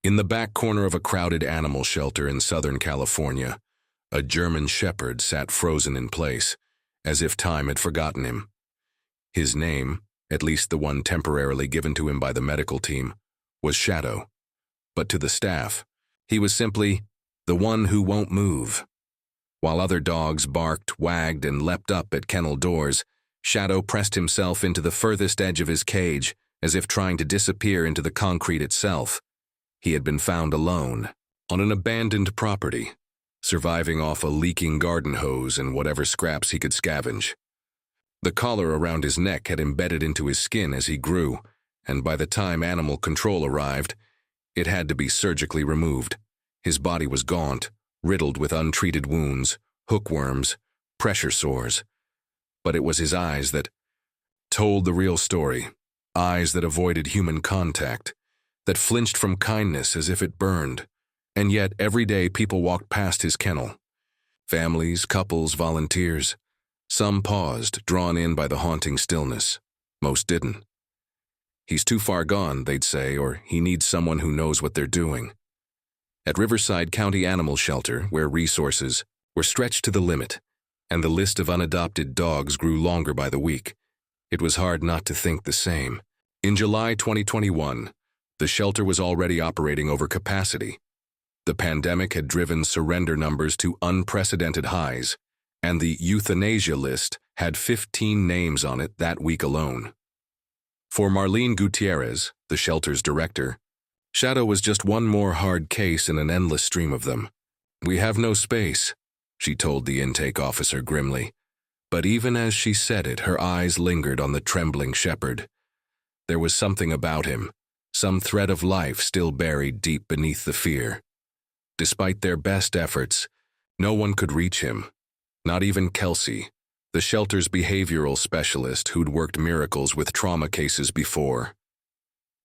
In the back corner of a crowded animal shelter in Southern California, a German shepherd sat frozen in place, as if time had forgotten him. His name, at least the one temporarily given to him by the medical team, was Shadow. But to the staff, he was simply the one who won't move. While other dogs barked, wagged, and leapt up at kennel doors, Shadow pressed himself into the furthest edge of his cage, as if trying to disappear into the concrete itself. He had been found alone, on an abandoned property, surviving off a leaking garden hose and whatever scraps he could scavenge. The collar around his neck had embedded into his skin as he grew, and by the time animal control arrived, it had to be surgically removed. His body was gaunt, riddled with untreated wounds, hookworms, pressure sores. But it was his eyes that told the real story, eyes that avoided human contact, that flinched from kindness as if it burned. And yet every day people walked past his kennel. Families, couples, volunteers. Some paused, drawn in by the haunting stillness. Most didn't. He's too far gone, they'd say, or he needs someone who knows what they're doing. At Riverside County Animal Shelter, where resources were stretched to the limit, and the list of unadopted dogs grew longer by the week, it was hard not to think the same. In July 2021, the shelter was already operating over capacity. The pandemic had driven surrender numbers to unprecedented highs, and the euthanasia list had 15 names on it that week alone. For Marlene Gutierrez, the shelter's director, Shadow was just one more hard case in an endless stream of them. "We have no space," she told the intake officer grimly. But even as she said it, her eyes lingered on the trembling shepherd. There was something about him, some thread of life still buried deep beneath the fear. Despite their best efforts, no one could reach him, not even Kelsey, the shelter's behavioral specialist who'd worked miracles with trauma cases before.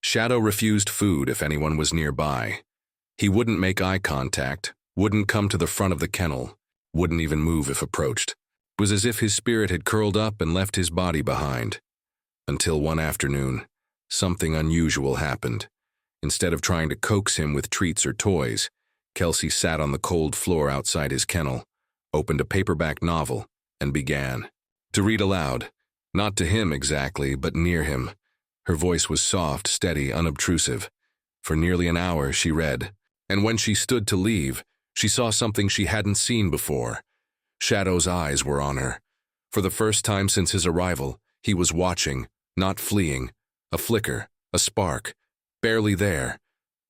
Shadow refused food if anyone was nearby. He wouldn't make eye contact, wouldn't come to the front of the kennel, wouldn't even move if approached. It was as if his spirit had curled up and left his body behind. Until one afternoon, something unusual happened. Instead of trying to coax him with treats or toys, Kelsey sat on the cold floor outside his kennel, opened a paperback novel, and began to read aloud, not to him exactly, but near him. Her voice was soft, steady, unobtrusive. For nearly an hour she read, and when she stood to leave, she saw something she hadn't seen before. Shadow's eyes were on her. For the first time since his arrival, he was watching, not fleeing. A flicker, a spark, barely there,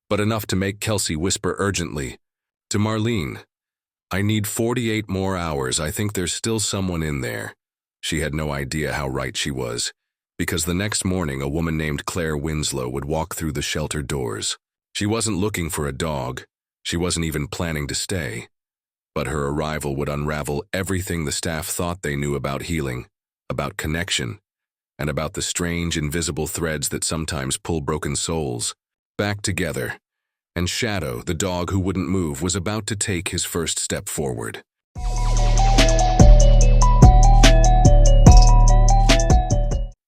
but enough to make Kelsey whisper urgently to Marlene, "I need 48 more hours. I think there's still someone in there." She had no idea how right she was, because the next morning a woman named Claire Winslow would walk through the shelter doors. She wasn't looking for a dog. She wasn't even planning to stay. But her arrival would unravel everything the staff thought they knew about healing, about connection, and about the strange, invisible threads that sometimes pull broken souls back together. And Shadow, the dog who wouldn't move, was about to take his first step forward.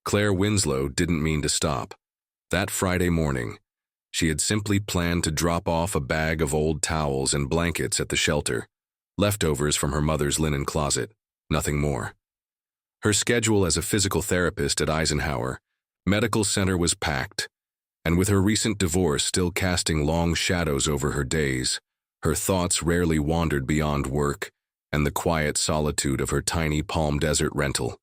Claire Winslow didn't mean to stop. That Friday morning, she had simply planned to drop off a bag of old towels and blankets at the shelter, leftovers from her mother's linen closet, nothing more. Her schedule as a physical therapist at Eisenhower Medical Center was packed, and with her recent divorce still casting long shadows over her days, her thoughts rarely wandered beyond work and the quiet solitude of her tiny Palm Desert rental.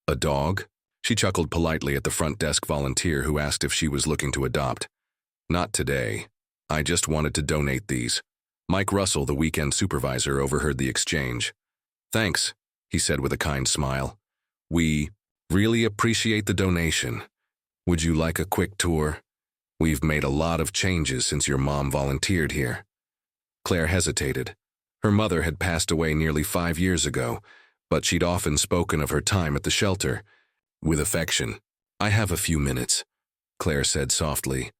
A dog? She chuckled politely at the front desk volunteer who asked if she was looking to adopt. "Not today. I just wanted to donate these." Mike Russell, the weekend supervisor, overheard the exchange. "Thanks," he said with a kind smile. "We really appreciate the donation. Would you like a quick tour? We've made a lot of changes since your mom volunteered here." Claire hesitated. Her mother had passed away nearly 5 years ago, but she'd often spoken of her time at the shelter with affection. "I have a few minutes," Claire said softly.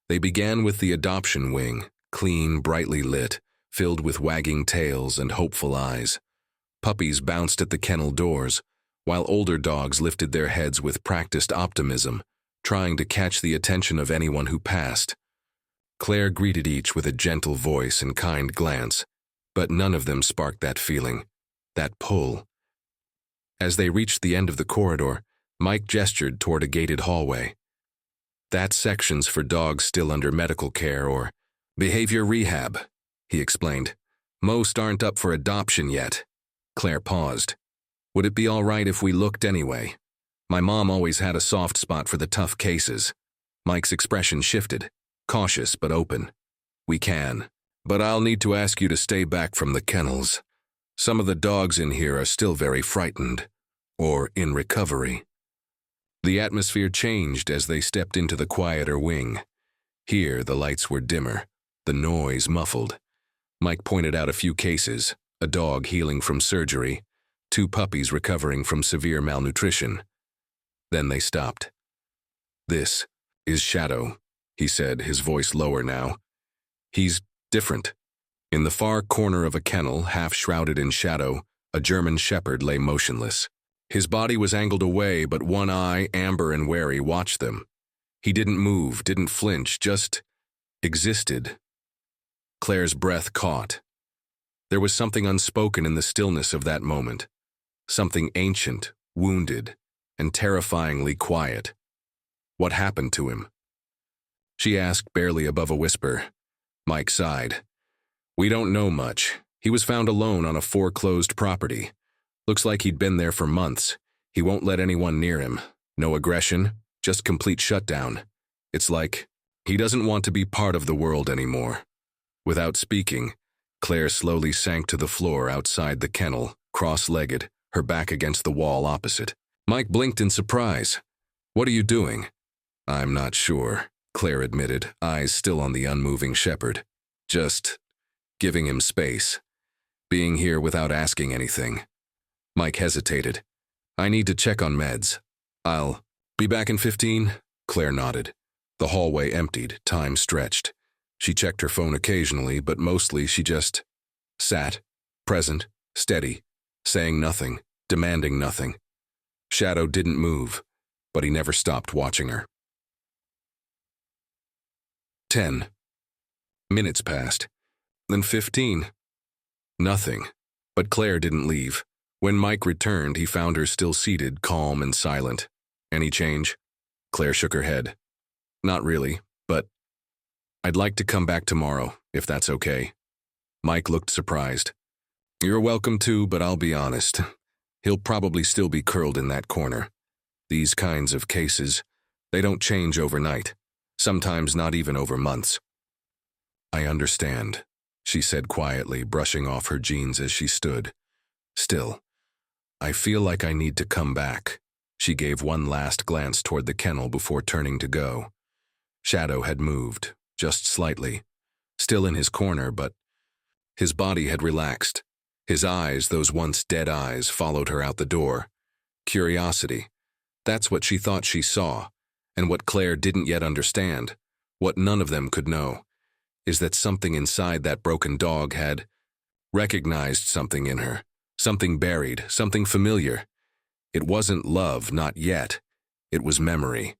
They began with the adoption wing, clean, brightly lit, filled with wagging tails and hopeful eyes. Puppies bounced at the kennel doors, while older dogs lifted their heads with practiced optimism, trying to catch the attention of anyone who passed. Claire greeted each with a gentle voice and kind glance, but none of them sparked that feeling, that pull. As they reached the end of the corridor, Mike gestured toward a gated hallway. "That section's for dogs still under medical care or behavior rehab," he explained. "Most aren't up for adoption yet." Claire paused. "Would it be all right if we looked anyway? My mom always had a soft spot for the tough cases." Mike's expression shifted, cautious but open. "We can, but I'll need to ask you to stay back from the kennels. Some of the dogs in here are still very frightened, or in recovery." The atmosphere changed as they stepped into the quieter wing. Here, the lights were dimmer, the noise muffled. Mike pointed out a few cases, a dog healing from surgery, 2 puppies recovering from severe malnutrition. Then they stopped. "This is Shadow," he said, his voice lower now. "He's different." In the far corner of a kennel, half shrouded in shadow, a German shepherd lay motionless. His body was angled away, but one eye, amber and wary, watched them. He didn't move, didn't flinch, just existed. Claire's breath caught. There was something unspoken in the stillness of that moment. Something ancient, wounded, and terrifyingly quiet. What happened to him? She asked, barely above a whisper. Mike sighed. "We don't know much. He was found alone on a foreclosed property. Looks like he'd been there for months. He won't let anyone near him. No aggression, just complete shutdown. It's like he doesn't want to be part of the world anymore." Without speaking, Claire slowly sank to the floor outside the kennel, cross-legged, her back against the wall opposite. Mike blinked in surprise. "What are you doing?" "I'm not sure," Claire admitted, eyes still on the unmoving shepherd. "Just giving him space. Being here without asking anything." Mike hesitated. "I need to check on meds. I'll be back in 15? Claire nodded. The hallway emptied, time stretched. She checked her phone occasionally, but mostly she just sat, present, steady, saying nothing, demanding nothing. Shadow didn't move, but he never stopped watching her. 10 minutes passed, then 15. Nothing, but Claire didn't leave. When Mike returned, he found her still seated, calm and silent. "Any change?" Claire shook her head. "Not really, but I'd like to come back tomorrow, if that's okay." Mike looked surprised. "You're welcome to, but I'll be honest. He'll probably still be curled in that corner. These kinds of cases, they don't change overnight, sometimes not even over months." "I understand," she said quietly, brushing off her jeans as she stood. "Still, I feel like I need to come back." She gave one last glance toward the kennel before turning to go. Shadow had moved, just slightly, still in his corner, but his body had relaxed. His eyes, those once dead eyes, followed her out the door. Curiosity. That's what she thought she saw, and what Claire didn't yet understand, what none of them could know, is that something inside that broken dog had recognized something in her, something buried, something familiar. It wasn't love, not yet. It was memory.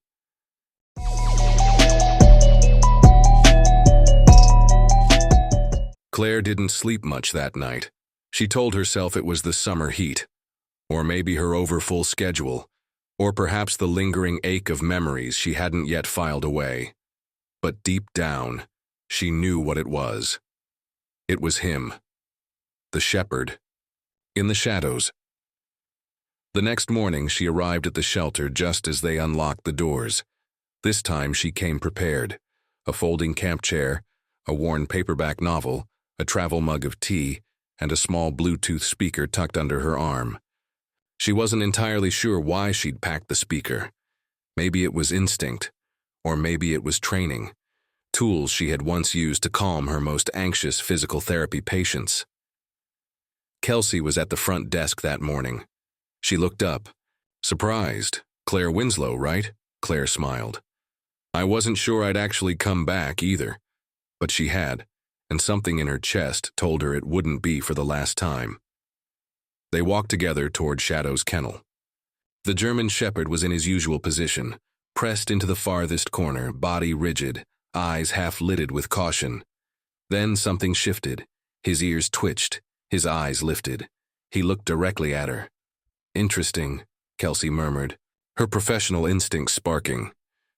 Claire didn't sleep much that night. She told herself it was the summer heat, or maybe her overfull schedule, or perhaps the lingering ache of memories she hadn't yet filed away. But deep down, she knew what it was. It was him, the shepherd, in the shadows. The next morning, she arrived at the shelter just as they unlocked the doors. This time, she came prepared. A folding camp chair, a worn paperback novel, a travel mug of tea, and a small Bluetooth speaker tucked under her arm. She wasn't entirely sure why she'd packed the speaker. Maybe it was instinct, or maybe it was training, tools she had once used to calm her most anxious physical therapy patients. Kelsey was at the front desk that morning. She looked up. Surprised. "Claire Winslow, right?" Claire smiled. "I wasn't sure I'd actually come back either." But she had, and something in her chest told her it wouldn't be for the last time. They walked together toward Shadow's kennel. The German shepherd was in his usual position, pressed into the farthest corner, body rigid, eyes half-lidded with caution. Then something shifted. His ears twitched, his eyes lifted. He looked directly at her. "Interesting," Kelsey murmured, her professional instincts sparking.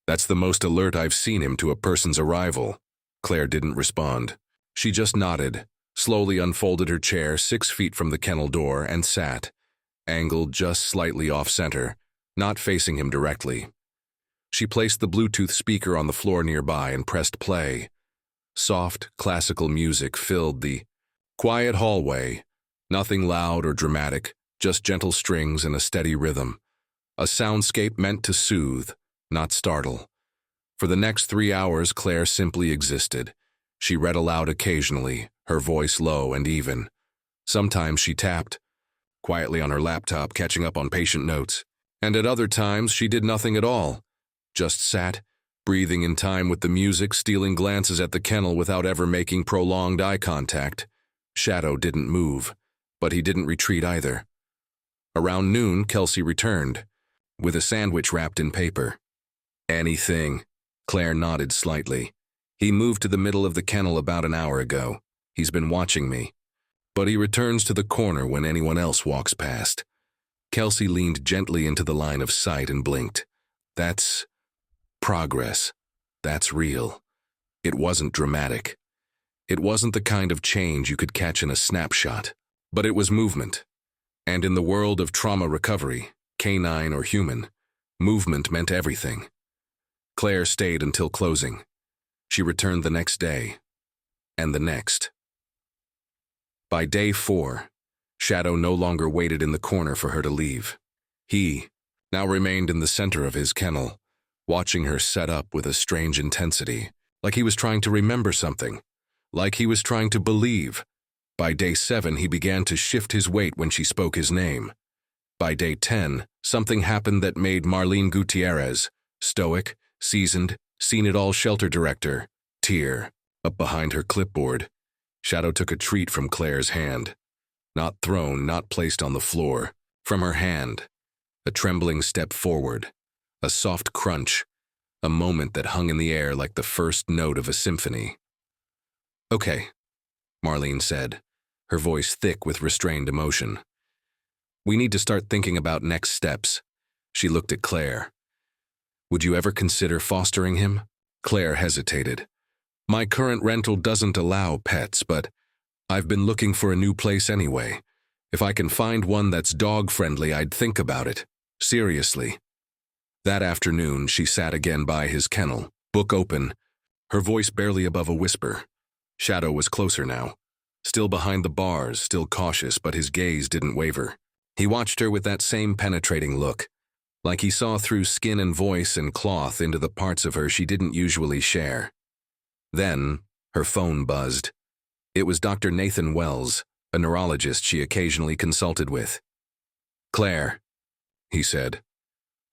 "That's the most alert I've seen him to a person's arrival." Claire didn't respond. She just nodded, slowly unfolded her chair 6 feet from the kennel door and sat, angled just slightly off-center, not facing him directly. She placed the Bluetooth speaker on the floor nearby and pressed play. Soft, classical music filled the quiet hallway. Nothing loud or dramatic, just gentle strings and a steady rhythm. A soundscape meant to soothe, not startle. For the next 3 hours, Claire simply existed. She read aloud occasionally, her voice low and even. Sometimes she tapped, quietly on her laptop, catching up on patient notes. And at other times, she did nothing at all. Just sat, breathing in time with the music, stealing glances at the kennel without ever making prolonged eye contact. Shadow didn't move, but he didn't retreat either. Around noon, Kelsey returned, with a sandwich wrapped in paper. "Anything?" Claire nodded slightly. "He moved to the middle of the kennel about an hour ago. He's been watching me. But he returns to the corner when anyone else walks past." Kelsey leaned gently into the line of sight and blinked. "That's progress. That's real." It wasn't dramatic. It wasn't the kind of change you could catch in a snapshot. But it was movement. And in the world of trauma recovery, canine or human, movement meant everything. Claire stayed until closing. She returned the next day, and the next. By day 4, Shadow no longer waited in the corner for her to leave. He now remained in the center of his kennel, watching her set up with a strange intensity, like he was trying to remember something, like he was trying to believe. By day 7, he began to shift his weight when she spoke his name. By day 10, something happened that made Marlene Gutierrez, stoic, seasoned, seen-it-all shelter director, tear up behind her clipboard. Shadow took a treat from Claire's hand. Not thrown, not placed on the floor. From her hand. A trembling step forward. A soft crunch. A moment that hung in the air like the first note of a symphony. "Okay," Marlene said, her voice thick with restrained emotion. "We need to start thinking about next steps." She looked at Claire. "Would you ever consider fostering him?" Claire hesitated. "My current rental doesn't allow pets, but I've been looking for a new place anyway. If I can find one that's dog-friendly, I'd think about it. Seriously." That afternoon, she sat again by his kennel, book open, her voice barely above a whisper. Shadow was closer now. Still behind the bars, still cautious, but his gaze didn't waver. He watched her with that same penetrating look, like he saw through skin and voice and cloth into the parts of her she didn't usually share. Then, her phone buzzed. It was Dr. Nathan Wells, a neurologist she occasionally consulted with. "Claire," he said,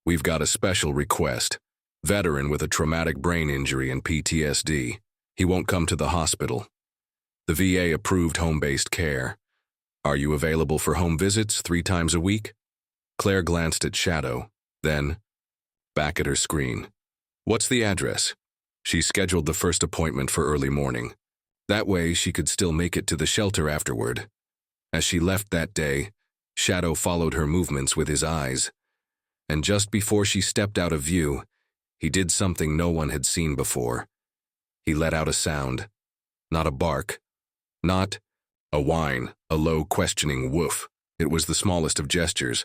"we've got a special request. Veteran with a traumatic brain injury and PTSD. He won't come to the hospital. The VA approved home-based care. Are you available for home visits 3 times a week?" Claire glanced at Shadow, then back at her screen. "What's the address?" She scheduled the first appointment for early morning. That way she could still make it to the shelter afterward. As she left that day, Shadow followed her movements with his eyes. And just before she stepped out of view, he did something no one had seen before. He let out a sound. Not a bark. Not a whine, a low, questioning woof. It was the smallest of gestures,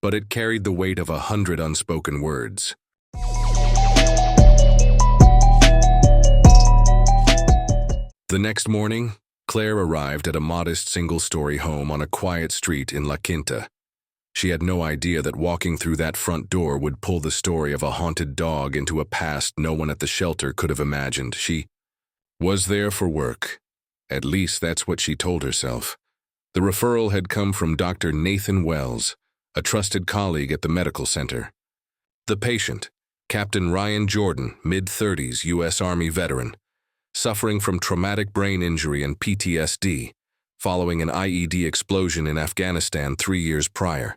but it carried the weight of 100 unspoken words. The next morning, Claire arrived at a modest single-story home on a quiet street in La Quinta. She had no idea that walking through that front door would pull the story of a haunted dog into a past no one at the shelter could have imagined. She was there for work. At least that's what she told herself. The referral had come from Dr. Nathan Wells, a trusted colleague at the medical center. The patient, Captain Ryan Jordan, mid-30s U.S. Army veteran, suffering from traumatic brain injury and PTSD following an IED explosion in Afghanistan 3 years prior.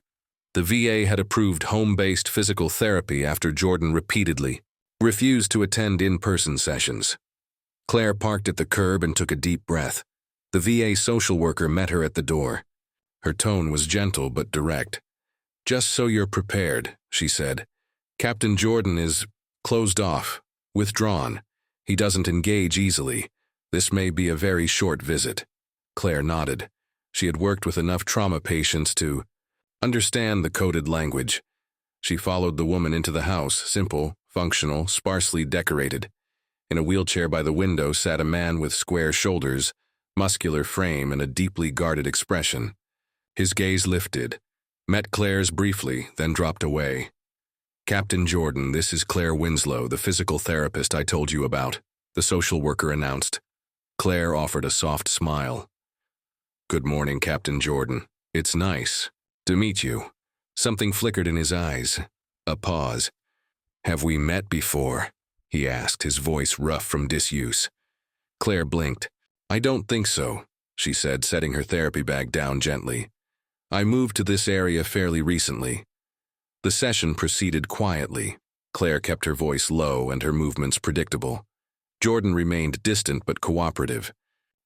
The VA had approved home-based physical therapy after Jordan repeatedly refused to attend in-person sessions. Claire parked at the curb and took a deep breath. The VA social worker met her at the door. Her tone was gentle but direct. "Just so you're prepared," she said. "Captain Jordan is closed off, withdrawn. He doesn't engage easily. This may be a very short visit." Claire nodded. She had worked with enough trauma patients to understand the coded language. She followed the woman into the house, simple, functional, sparsely decorated. In a wheelchair by the window sat a man with square shoulders, muscular frame, and a deeply guarded expression. His gaze lifted, met Claire's briefly, then dropped away. "Captain Jordan, this is Claire Winslow, the physical therapist I told you about," the social worker announced. Claire offered a soft smile. "Good morning, Captain Jordan. It's nice to meet you." Something flickered in his eyes. A pause. "Have we met before?" he asked, his voice rough from disuse. Claire blinked. "I don't think so," she said, setting her therapy bag down gently. "I moved to this area fairly recently." The session proceeded quietly. Claire kept her voice low and her movements predictable. Jordan remained distant but cooperative,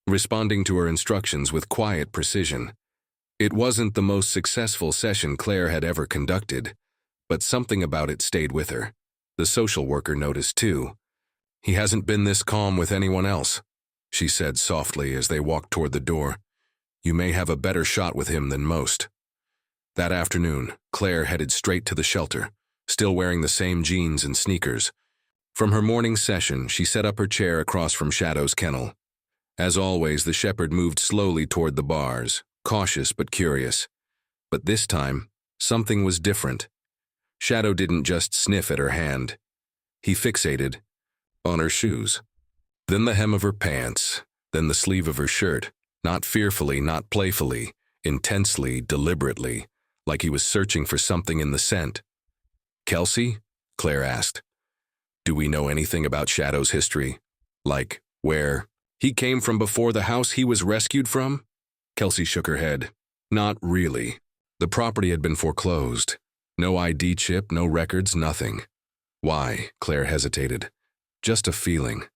responding to her instructions with quiet precision. It wasn't the most successful session Claire had ever conducted, but something about it stayed with her. The social worker noticed too. "He hasn't been this calm with anyone else," she said softly as they walked toward the door. "You may have a better shot with him than most." That afternoon, Claire headed straight to the shelter, still wearing the same jeans and sneakers. From her morning session, she set up her chair across from Shadow's kennel. As always, the shepherd moved slowly toward the bars, cautious but curious. But this time, something was different. Shadow didn't just sniff at her hand. He fixated on her shoes. Then the hem of her pants, then the sleeve of her shirt, not fearfully, not playfully, intensely, deliberately, like he was searching for something in the scent. "Kelsey?" Claire asked. "Do we know anything about Shadow's history? Like, where he came from before the house he was rescued from?" Kelsey shook her head. "Not really. The property had been foreclosed. No ID chip, no records, nothing." "Why?" Claire hesitated. "Just a feeling."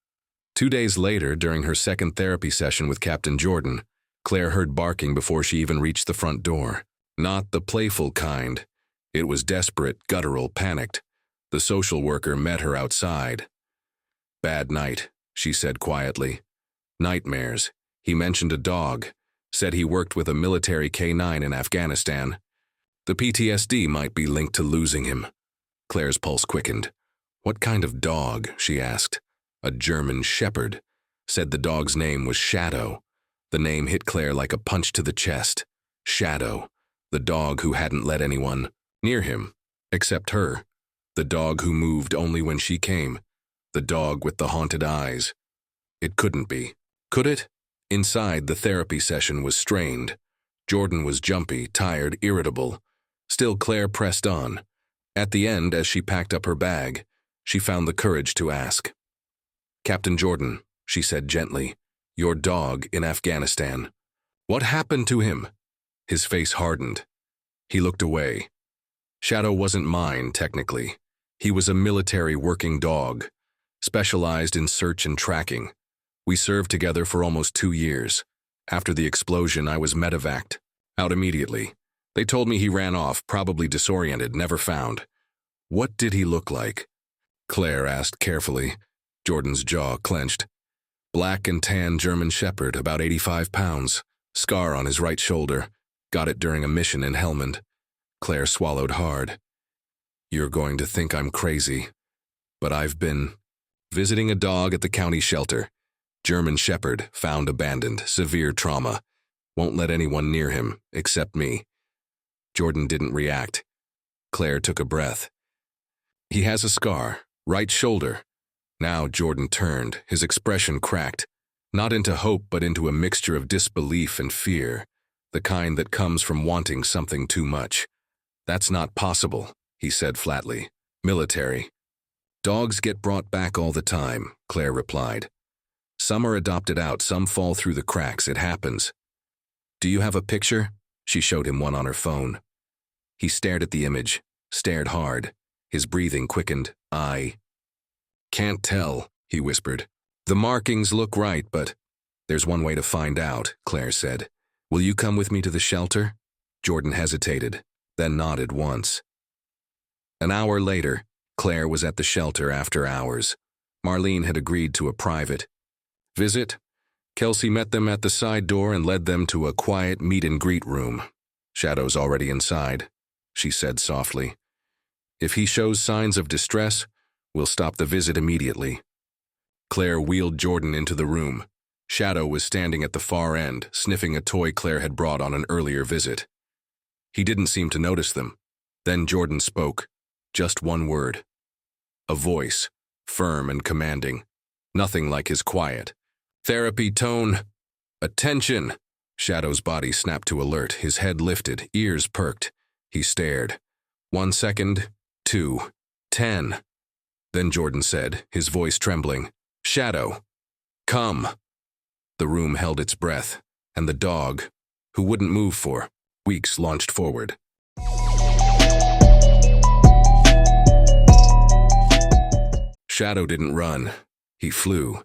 2 days later, during her second therapy session with Captain Jordan, Claire heard barking before she even reached the front door. Not the playful kind. It was desperate, guttural, panicked. The social worker met her outside. "Bad night," she said quietly. "Nightmares. He mentioned a dog. Said he worked with a military K-9 in Afghanistan. The PTSD might be linked to losing him." Claire's pulse quickened. "What kind of dog?" she asked. "A German shepherd." Said the dog's name was Shadow. The name hit Claire like a punch to the chest. Shadow. The dog who hadn't let anyone near him, except her. The dog who moved only when she came. The dog with the haunted eyes. It couldn't be. Could it? Inside, the therapy session was strained. Jordan was jumpy, tired, irritable. Still, Claire pressed on. At the end, as she packed up her bag, she found the courage to ask. "Captain Jordan," she said gently, "your dog in Afghanistan. What happened to him?" His face hardened. He looked away. Shadow wasn't mine, technically. He was a military working dog, specialized in search and tracking. We served together for almost 2 years. After the explosion, I was medevaced, out immediately. They told me he ran off, probably disoriented, never found. "What did he look like?" Claire asked carefully. Jordan's jaw clenched. "Black and tan German shepherd, about 85 pounds. Scar on his right shoulder. Got it during a mission in Helmand." Claire swallowed hard. "You're going to think I'm crazy, but I've been visiting a dog at the county shelter. German shepherd, found abandoned, severe trauma. Won't let anyone near him, except me." Jordan didn't react. Claire took a breath. "He has a scar, right shoulder." Now Jordan turned, his expression cracked, not into hope but into a mixture of disbelief and fear, the kind that comes from wanting something too much. "That's not possible," he said flatly. "Military." "Dogs get brought back all the time," Claire replied. "Some are adopted out, some fall through the cracks. It happens." "Do you have a picture?" She showed him one on her phone. He stared at the image, stared hard. His breathing quickened. Can't tell, he whispered. The markings look right, but there's one way to find out, Claire said. Will you come with me to the shelter? Jordan hesitated, then nodded once. An hour later, Claire was at the shelter after hours. Marlene had agreed to a private visit. Kelsey met them at the side door and led them to a quiet meet-and-greet room. Shadow's already inside, she said softly. If he shows signs of distress, we'll stop the visit immediately. Claire wheeled Jordan into the room. Shadow was standing at the far end, sniffing a toy Claire had brought on an earlier visit. He didn't seem to notice them. Then Jordan spoke, just one word. A voice, firm and commanding, nothing like his quiet. Therapy tone. Attention! Shadow's body snapped to alert, his head lifted, ears perked. He stared. 1 second, 2, 10. Then Jordan said, his voice trembling, Shadow, come. The room held its breath, and the dog, who wouldn't move for weeks, launched forward. Shadow didn't run. He flew.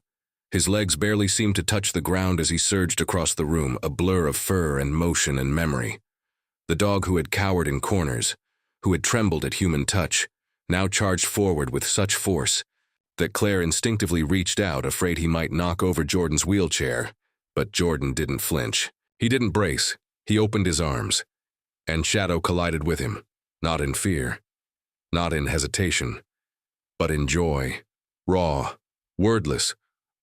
His legs barely seemed to touch the ground as he surged across the room, a blur of fur and motion and memory. The dog who had cowered in corners, who had trembled at human touch, now charged forward with such force that Claire instinctively reached out, afraid he might knock over Jordan's wheelchair. But Jordan didn't flinch. He didn't brace. He opened his arms. And Shadow collided with him, not in fear, not in hesitation, but in joy, raw, wordless,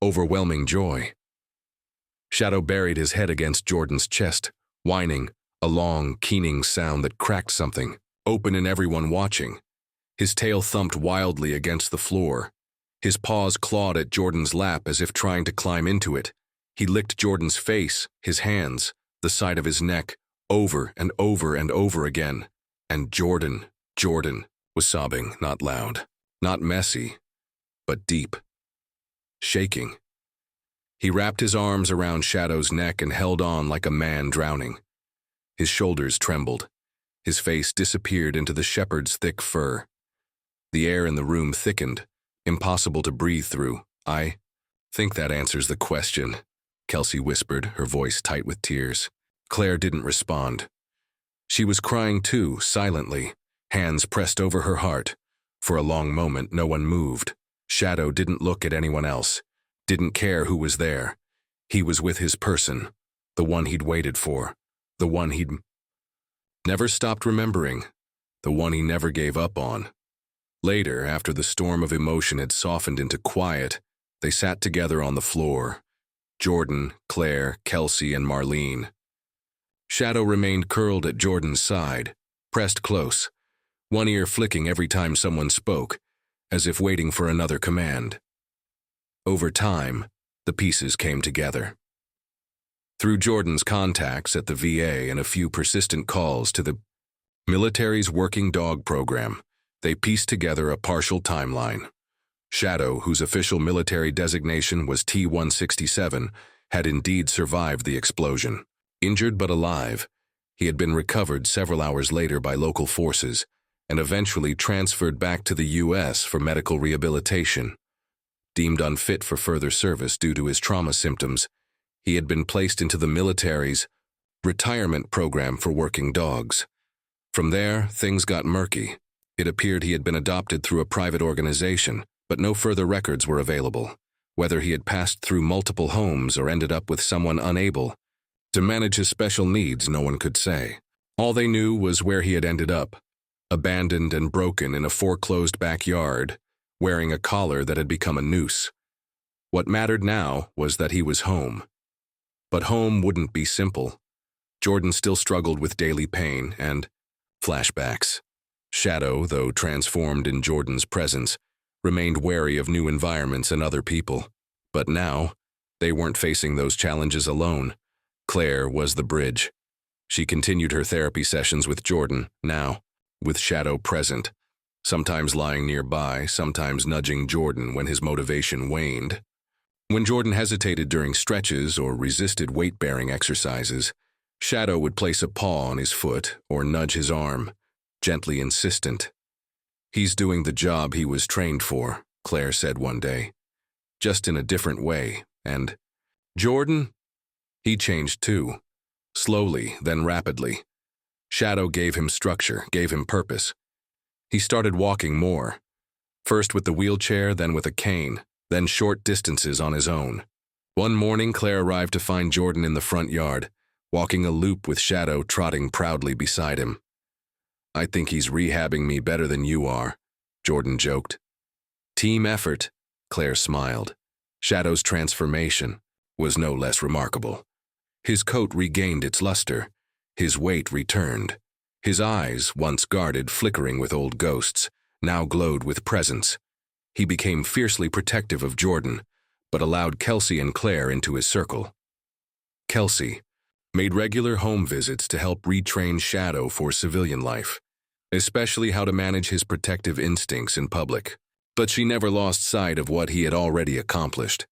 overwhelming joy. Shadow buried his head against Jordan's chest, whining, a long, keening sound that cracked something, open in everyone watching. His tail thumped wildly against the floor. His paws clawed at Jordan's lap as if trying to climb into it. He licked Jordan's face, his hands, the side of his neck, over and over and over again. And Jordan was sobbing, not loud, not messy, but deep, shaking. He wrapped his arms around Shadow's neck and held on like a man drowning. His shoulders trembled. His face disappeared into the shepherd's thick fur. The air in the room thickened, impossible to breathe through. I think that answers the question, Kelsey whispered, her voice tight with tears. Claire didn't respond. She was crying too, silently, hands pressed over her heart. For a long moment, no one moved. Shadow didn't look at anyone else, didn't care who was there. He was with his person, the one he'd waited for, the one he'd never stopped remembering, the one he never gave up on. Later, after the storm of emotion had softened into quiet, they sat together on the floor. Jordan, Claire, Kelsey, and Marlene. Shadow remained curled at Jordan's side, pressed close, one ear flicking every time someone spoke, as if waiting for another command. Over time, the pieces came together. Through Jordan's contacts at the VA and a few persistent calls to the military's working dog program, they pieced together a partial timeline. Shadow, whose official military designation was T-167, had indeed survived the explosion. Injured but alive, he had been recovered several hours later by local forces and eventually transferred back to the U.S. for medical rehabilitation. Deemed unfit for further service due to his trauma symptoms, he had been placed into the military's retirement program for working dogs. From there, things got murky. It appeared he had been adopted through a private organization, but no further records were available. Whether he had passed through multiple homes or ended up with someone unable to manage his special needs, no one could say. All they knew was where he had ended up, abandoned and broken in a foreclosed backyard, wearing a collar that had become a noose. What mattered now was that he was home. But home wouldn't be simple. Jordan still struggled with daily pain and flashbacks. Shadow, though transformed in Jordan's presence, remained wary of new environments and other people. But now, they weren't facing those challenges alone. Claire was the bridge. She continued her therapy sessions with Jordan, now, with Shadow present, sometimes lying nearby, sometimes nudging Jordan when his motivation waned. When Jordan hesitated during stretches or resisted weight-bearing exercises, Shadow would place a paw on his foot or nudge his arm, gently insistent. He's doing the job he was trained for, Claire said one day, just in a different way, and Jordan? He changed too, slowly, then rapidly. Shadow gave him structure, gave him purpose. He started walking more, first with the wheelchair, then with a cane, then short distances on his own. One morning, Claire arrived to find Jordan in the front yard, walking a loop with Shadow trotting proudly beside him. "I think he's rehabbing me better than you are," Jordan joked. "Team effort," Claire smiled. Shadow's transformation was no less remarkable. His coat regained its luster. His weight returned. His eyes, once guarded, flickering with old ghosts, now glowed with presence. He became fiercely protective of Jordan, but allowed Kelsey and Claire into his circle. Kelsey made regular home visits to help retrain Shadow for civilian life, especially how to manage his protective instincts in public. But she never lost sight of what he had already accomplished.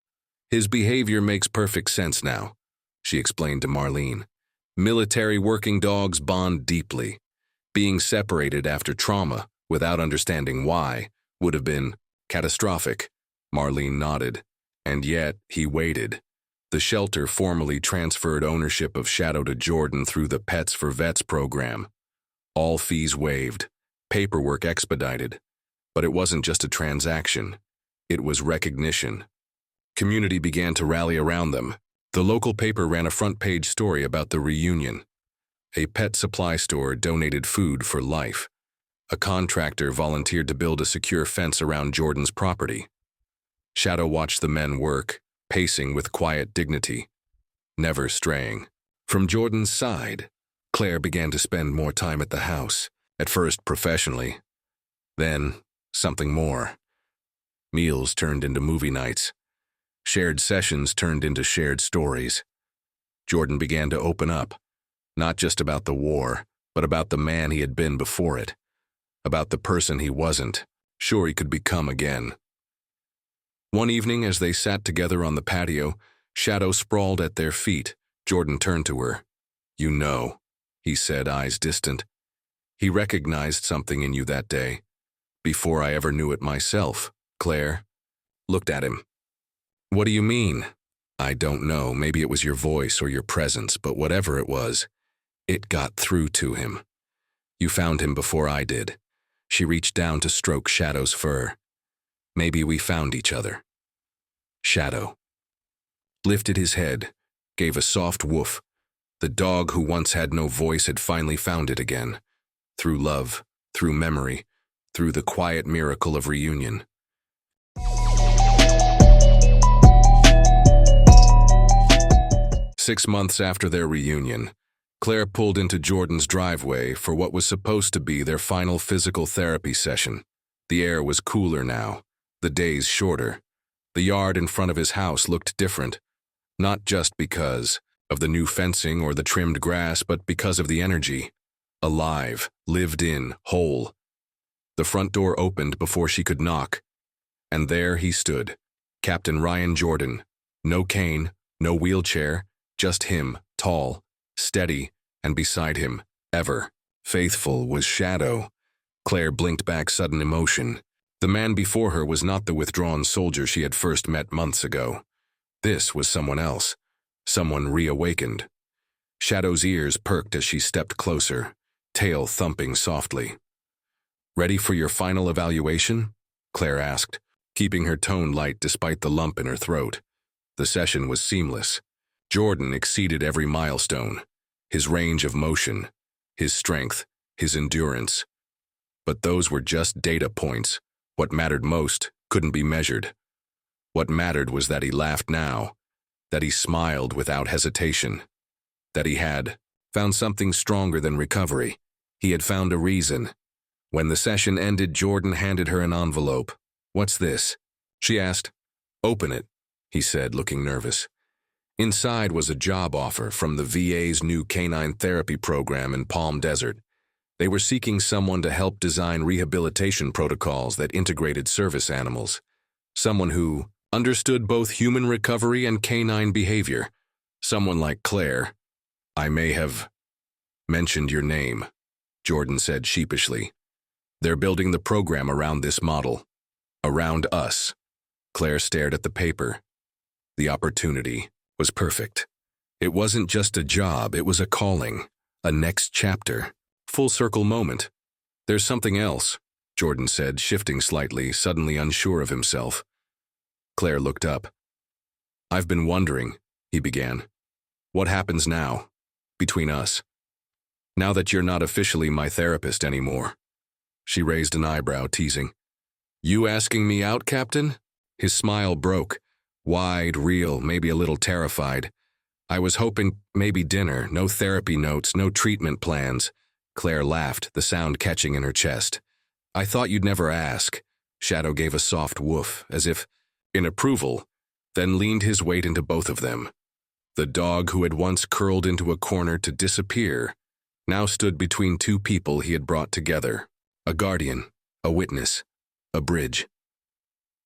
"His behavior makes perfect sense now," she explained to Marlene. "Military working dogs bond deeply. Being separated after trauma, without understanding why, would have been catastrophic." Marlene nodded. And yet, he waited. The shelter formally transferred ownership of Shadow to Jordan through the Pets for Vets program. All fees waived, paperwork expedited. But it wasn't just a transaction. It was recognition. Community began to rally around them. The local paper ran a front-page story about the reunion. A pet supply store donated food for life. A contractor volunteered to build a secure fence around Jordan's property. Shadow watched the men work, pacing with quiet dignity, never straying. From Jordan's side, Claire began to spend more time at the house, at first professionally, then something more. Meals turned into movie nights. Shared sessions turned into shared stories. Jordan began to open up, not just about the war, but about the man he had been before it, about the person he wasn't sure he could become again. One evening, as they sat together on the patio, Shadow sprawled at their feet. Jordan turned to her. "You know," he said, eyes distant. "He recognized something in you that day, before I ever knew it myself." Claire looked at him. "What do you mean?" "I don't know. Maybe it was your voice or your presence, but whatever it was, it got through to him. You found him before I did." She reached down to stroke Shadow's fur. "Maybe we found each other." Shadow lifted his head, gave a soft woof. The dog who once had no voice had finally found it again. Through love, through memory, through the quiet miracle of reunion. Six months after their reunion, Claire pulled into Jordan's driveway for what was supposed to be their final physical therapy session. The air was cooler now, the days shorter. The yard in front of his house looked different, not just because of the new fencing or the trimmed grass, but because of the energy. Alive, lived in, whole. The front door opened before she could knock, and there he stood, Captain Ryan Jordan. No cane, no wheelchair, just him, tall, steady, and beside him, ever faithful, was Shadow. Claire blinked back sudden emotion. The man before her was not the withdrawn soldier she had first met months ago. This was someone else, someone reawakened. Shadow's ears perked as she stepped closer, tail thumping softly. "Ready for your final evaluation?" Claire asked, keeping her tone light despite the lump in her throat. The session was seamless. Jordan exceeded every milestone, his range of motion, his strength, his endurance. But those were just data points. What mattered most couldn't be measured. What mattered was that he laughed now, that he smiled without hesitation, that he had found something stronger than recovery. He had found a reason. When the session ended, Jordan handed her an envelope. "What's this?" she asked. "Open it," he said, looking nervous. Inside was a job offer from the VA's new canine therapy program in Palm Desert. They were seeking someone to help design rehabilitation protocols that integrated service animals. Someone who understood both human recovery and canine behavior. Someone like Claire. "I may have mentioned your name," Jordan said sheepishly. "They're building the program around this model." Around us. Claire stared at the paper. The opportunity was perfect. It wasn't just a job, it was a calling, a next chapter, full circle moment. There's something else, Jordan said, shifting slightly, suddenly unsure of himself. Claire looked up. I've been wondering, he began. What happens now, between us? Now that you're not officially my therapist anymore. She raised an eyebrow, teasing. You asking me out, Captain? His smile broke, wide, real, maybe a little terrified. I was hoping maybe dinner, no therapy notes, no treatment plans. Claire laughed, the sound catching in her chest. I thought you'd never ask. Shadow gave a soft woof, as if in approval, then leaned his weight into both of them. The dog who had once curled into a corner to disappear now stood between two people he had brought together. A guardian, a witness, a bridge.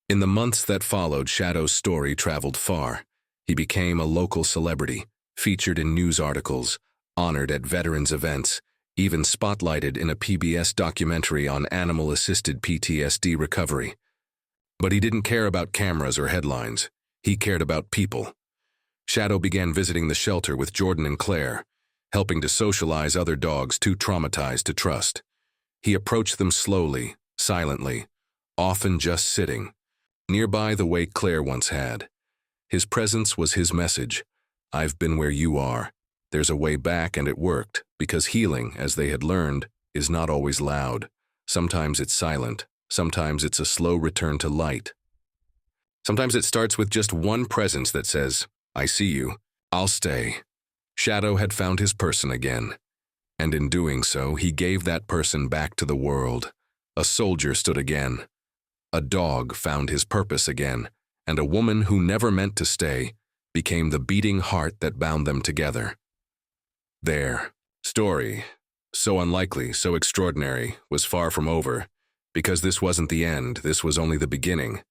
In the months that followed, Shadow's story traveled far. He became a local celebrity, featured in news articles, honored at veterans events, even spotlighted in a PBS documentary on animal-assisted PTSD recovery. But he didn't care about cameras or headlines. He cared about people. Shadow began visiting the shelter with Jordan and Claire, helping to socialize other dogs too traumatized to trust. He approached them slowly, silently, often just sitting, nearby the way Claire once had. His presence was his message. I've been where you are. There's a way back, and it worked, because healing, as they had learned, is not always loud. Sometimes it's silent. Sometimes it's a slow return to light. Sometimes it starts with just one presence that says, I see you. I'll stay. Shadow had found his person again. And in doing so, he gave that person back to the world. A soldier stood again. A dog found his purpose again. And a woman who never meant to stay became the beating heart that bound them together. Their story, so unlikely, so extraordinary, was far from over, because this wasn't the end, this was only the beginning.